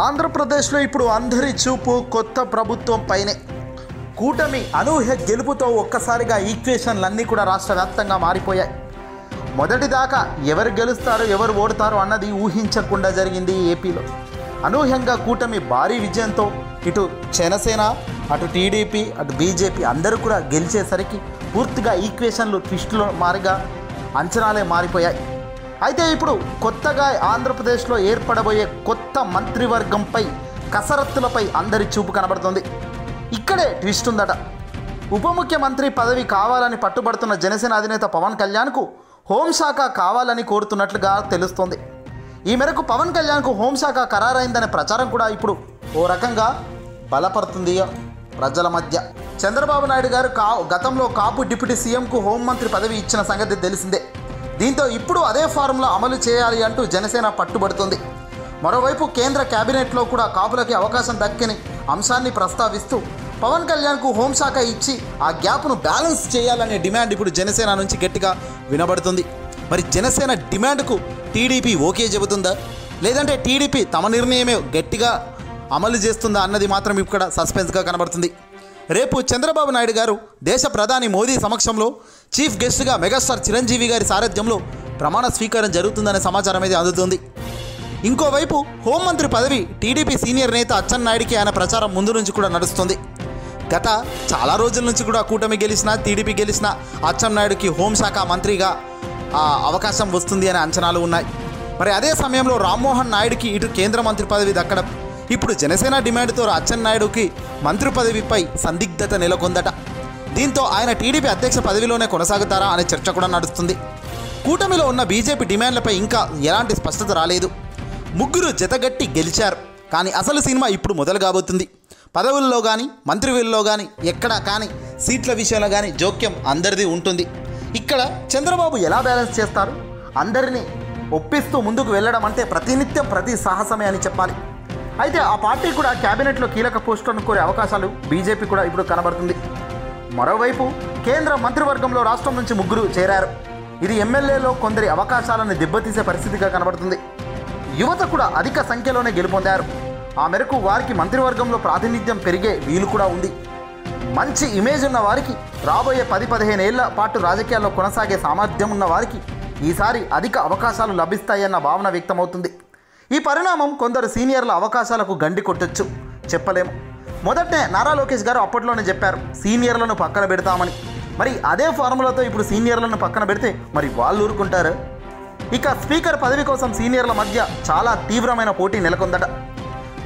ఆంధ్రప్రదేశ్లో ఇప్పుడు అందరి చూపు కొత్త ప్రభుత్వం పైనే. కూటమి అనూహ్య గెలుపుతో ఒక్కసారిగా ఈక్వేషన్లన్నీ కూడా రాష్ట్ర వ్యాప్తంగా మారిపోయాయి. మొదటిదాకా ఎవరు గెలుస్తారో ఎవరు ఓడతారో అన్నది ఊహించకుండా జరిగింది ఏపీలో. అనూహ్యంగా కూటమి భారీ విజయంతో ఇటు జనసేన, అటు టీడీపీ, అటు బీజేపీ అందరూ కూడా గెలిచేసరికి పూర్తిగా ఈక్వేషన్లు ట్విస్టులో మారిగా అంచనాలే మారిపోయాయి. అయితే ఇప్పుడు కొత్తగా ఆంధ్రప్రదేశ్లో ఏర్పడబోయే కొత్త మంత్రివర్గంపై కసరత్తులపై అందరి చూపు కనబడుతుంది. ఇక్కడే ట్విస్ట్ ఉందట. ఉప ముఖ్యమంత్రి పదవి కావాలని పట్టుబడుతున్న జనసేన అధినేత పవన్ కళ్యాణ్కు హోంశాఖ కావాలని కోరుతున్నట్లుగా తెలుస్తోంది. ఈ మేరకు పవన్ కళ్యాణ్కు హోంశాఖ ఖరారైందనే ప్రచారం కూడా ఇప్పుడు ఓ రకంగా బలపడుతుంది ప్రజల మధ్య. చంద్రబాబు నాయుడు గారు గతంలో కాపు డిప్యూటీ సీఎంకు హోంమంత్రి పదవి ఇచ్చిన సంగతి తెలిసిందే. దీంతో ఇప్పుడు అదే ఫార్ములా అమలు చేయాలి అంటూ జనసేన పట్టుబడుతుంది. మరోవైపు కేంద్ర కేబినెట్లో కూడా కాపులకి అవకాశం దక్కని అంశాన్ని ప్రస్తావిస్తూ పవన్ కళ్యాణ్కు హోంశాఖ ఇచ్చి ఆ గ్యాప్ను బ్యాలెన్స్ చేయాలనే డిమాండ్ ఇప్పుడు జనసేన నుంచి గట్టిగా వినబడుతుంది. మరి జనసేన డిమాండ్కు టీడీపీ ఓకే చెబుతుందా, లేదంటే టీడీపీ తమ నిర్ణయమే గట్టిగా అమలు చేస్తుందా అన్నది మాత్రం ఇక్కడ సస్పెన్స్గా కనబడుతుంది. రేపు చంద్రబాబు నాయుడు గారు దేశ ప్రధాని మోదీ సమక్షంలో చీఫ్ గెస్ట్గా మెగాస్టార్ చిరంజీవి గారి సారథ్యంలో ప్రమాణ స్వీకారం జరుగుతుందనే సమాచారం అయితే అందుతుంది. ఇంకోవైపు హోంమంత్రి పదవి టీడీపీ సీనియర్ నేత అచ్చెన్నాయుడికి ఆయన ప్రచారం ముందు నుంచి కూడా నడుస్తుంది. గత చాలా రోజుల నుంచి కూడా కూటమి గెలిచినా టీడీపీ గెలిచినా అచ్చెన్నాయుడికి హోంశాఖ మంత్రిగా అవకాశం వస్తుంది అనే అంచనాలు ఉన్నాయి. మరి అదే సమయంలో రామ్మోహన్ నాయుడికి ఇటు కేంద్ర మంత్రి పదవి దక్కడం, ఇప్పుడు జనసేన డిమాండ్తో అచ్చెన్నాయుడుకి మంత్రి పదవిపై సందిగ్ధత నెలకొందట. దీంతో ఆయన టీడీపీ అధ్యక్ష పదవిలోనే కొనసాగుతారా అనే చర్చ కూడా నడుస్తుంది. కూటమిలో ఉన్న బీజేపీ డిమాండ్లపై ఇంకా ఎలాంటి స్పష్టత రాలేదు. ముగ్గురు జతగట్టి గెలిచారు, కానీ అసలు సినిమా ఇప్పుడు మొదలు కాబోతుంది. పదవుల్లో కానీ మంత్రివిల్లో కానీ ఎక్కడా కానీ సీట్ల విషయంలో కానీ జోక్యం అందరిది ఉంటుంది. ఇక్కడ చంద్రబాబు ఎలా బ్యాలెన్స్ చేస్తారు? అందరినీ ఒప్పిస్తూ ముందుకు వెళ్ళడం అంటే ప్రతినిత్యం ప్రతి సాహసమే అని చెప్పాలి. అయితే ఆ పార్టీ కూడా క్యాబినెట్లో కీలక పోస్టులను కోరే అవకాశాలు బీజేపీ కూడా ఇప్పుడు కనబడుతుంది. మరోవైపు కేంద్ర మంత్రివర్గంలో రాష్ట్రం నుంచి ముగ్గురు చేరారు. ఇది ఎమ్మెల్యేలో కొందరి అవకాశాలను దెబ్బతీసే పరిస్థితిగా కనబడుతుంది. యువత కూడా అధిక సంఖ్యలోనే గెలుపొందారు. ఆ మేరకు వారికి మంత్రివర్గంలో ప్రాతినిధ్యం పెరిగే వీలు కూడా ఉంది. మంచి ఇమేజ్ ఉన్న వారికి, రాబోయే 10-15 ఏళ్ల పాటు రాజకీయాల్లో కొనసాగే సామర్థ్యం ఉన్న వారికి ఈసారి అధిక అవకాశాలు లభిస్తాయన్న భావన వ్యక్తమవుతుంది. ఈ పరిణామం కొందరు సీనియర్ల అవకాశాలకు గండి కొట్టొచ్చు, చెప్పలేము. మొదటనే నారా లోకేష్ గారు అప్పట్లోనే చెప్పారు సీనియర్లను పక్కన పెడతామని. మరి అదే ఫార్ములాతో ఇప్పుడు సీనియర్లను పక్కన పెడితే మరి వాళ్ళు ఊరుకుంటారు? ఇక స్పీకర్ పదవి కోసం సీనియర్ల మధ్య చాలా తీవ్రమైన పోటీ నెలకొందట.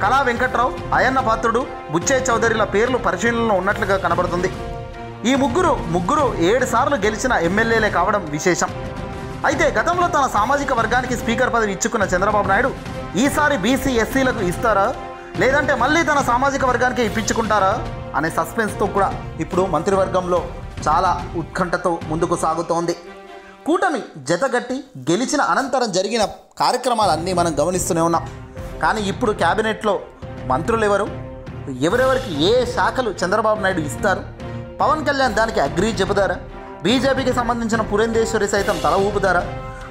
కళా వెంకట్రావు, అయ్యన్న పాత్రుడు, బుచ్చయ్య చౌదరిల పేర్లు పరిశీలనలో ఉన్నట్లుగా కనబడుతుంది. ఈ ముగ్గురు 7 సార్లు గెలిచిన ఎమ్మెల్యేలే కావడం విశేషం. అయితే గతంలో తన సామాజిక వర్గానికి స్పీకర్ పదవి ఇచ్చుకున్న చంద్రబాబు నాయుడు ఈసారి బీసీ ఎస్సీలకు ఇస్తారా, లేదంటే మళ్ళీ తన సామాజిక వర్గానికి ఇప్పించుకుంటారా అనే సస్పెన్స్తో కూడా ఇప్పుడు మంత్రివర్గంలో చాలా ఉత్కంఠతో ముందుకు సాగుతోంది. కూటమి జతగట్టి గెలిచిన అనంతరం జరిగిన కార్యక్రమాలన్నీ మనం గమనిస్తూనే ఉన్నాం. కానీ ఇప్పుడు క్యాబినెట్లో మంత్రులు ఎవరెవరికి ఏ శాఖలు చంద్రబాబు నాయుడు ఇస్తారు? పవన్ కళ్యాణ్ దానికి అగ్రీ చెబుతారా? బీజేపీకి సంబంధించిన పురంధేశ్వరి సైతం తల ఊపుతారా?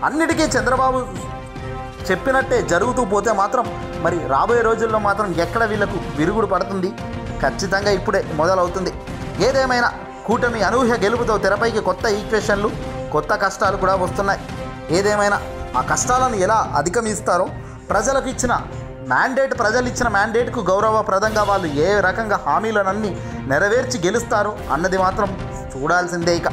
అన్నిటికీ చంద్రబాబు చెప్పినట్టే జరుగుతూ పోతే మాత్రం మరి రాబోయే రోజుల్లో మాత్రం ఎక్కడ వీళ్లకు విరుగుడు పడుతుంది? ఖచ్చితంగా ఇప్పుడే మొదలవుతుంది. ఏదేమైనా కూటమి అనూహ్య గెలుపుతో తెరపైకి కొత్త ఈక్వేషన్లు, కొత్త కష్టాలు కూడా వస్తున్నాయి. ఏదేమైనా ఆ కష్టాలను ఎలా అధిగమిస్తారో, ప్రజలు ఇచ్చిన మ్యాండేట్కు గౌరవప్రదంగా వాళ్ళు ఏ రకంగా హామీలనన్నీ నెరవేర్చి గెలుస్తారో అన్నది మాత్రం చూడాల్సిందే. ఇక